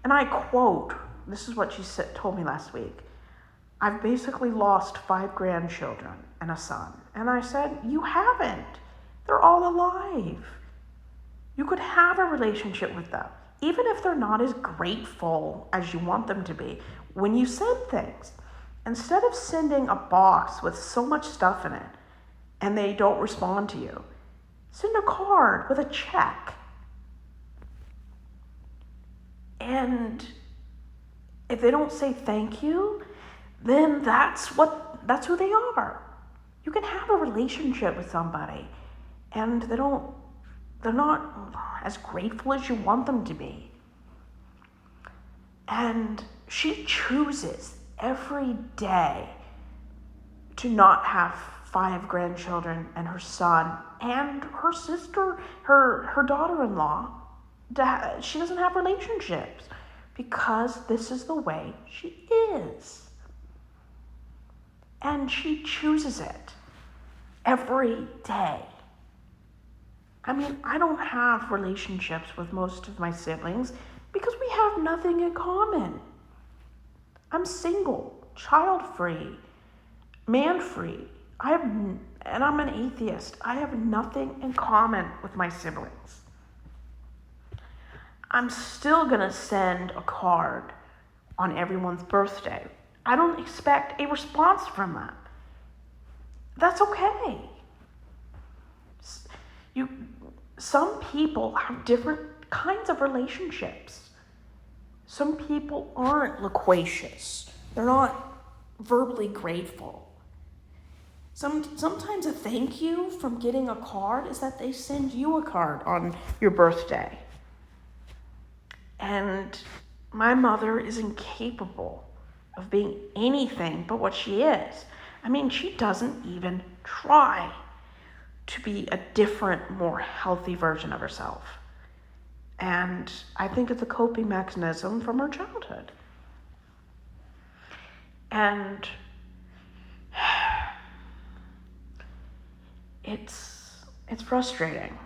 And I quote, this is what she told me last week. I've basically lost 5 grandchildren and a son. And I said, you haven't. They're all alive. You could have a relationship with them, even if they're not as grateful as you want them to be. When you send things, instead of sending a box with so much stuff in it and they don't respond to you, send a card with a check. And if they don't say thank you, then that's who they are. You can have a relationship with somebody and they're not as grateful as you want them to be. And she chooses every day to not have 5 grandchildren and her son and her sister, her daughter-in-law. She doesn't have relationships because this is the way she is. And she chooses it every day. I mean, I don't have relationships with most of my siblings because we have nothing in common. I'm single, child-free, man-free. And I'm an atheist. I have nothing in common with my siblings. I'm still gonna send a card on everyone's birthday. I don't expect a response from them. That's okay. Some people have different kinds of relationships. Some people aren't loquacious. They're not verbally grateful. Sometimes a thank you from getting a card is that they send you a card on your birthday. And my mother is incapable of being anything but what she is. I mean, she doesn't even try to be a different, more healthy version of herself. And I think it's a coping mechanism from her childhood. And it's frustrating.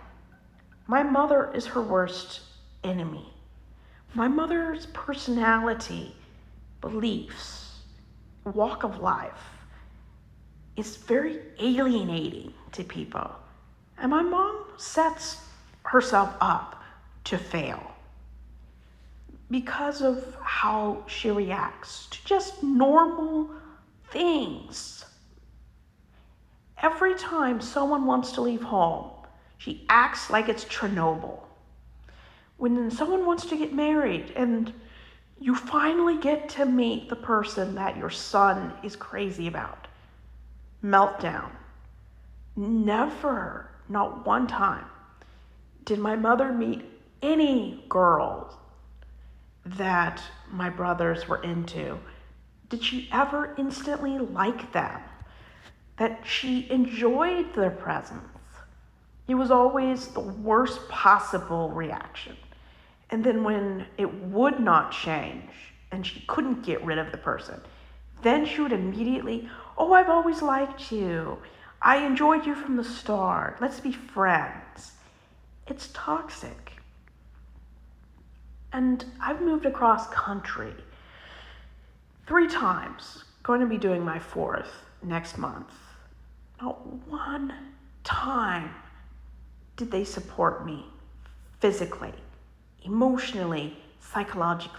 My mother is her worst enemy. My mother's personality, beliefs, walk of life is very alienating to people. And my mom sets herself up to fail because of how she reacts to just normal things. Every time someone wants to leave home, she acts like it's Chernobyl. When someone wants to get married and you finally get to meet the person that your son is crazy about, meltdown. Never, not one time, did my mother meet any girls that my brothers were into. Did she ever instantly like them? That she enjoyed their presence? It was always the worst possible reaction. And then when it would not change and she couldn't get rid of the person, then she would immediately, oh, I've always liked you. I enjoyed you from the start. Let's be friends. It's toxic. And I've moved across country 3 times. Going to be doing my 4th next month. Not one time did they support me physically, emotionally, psychologically.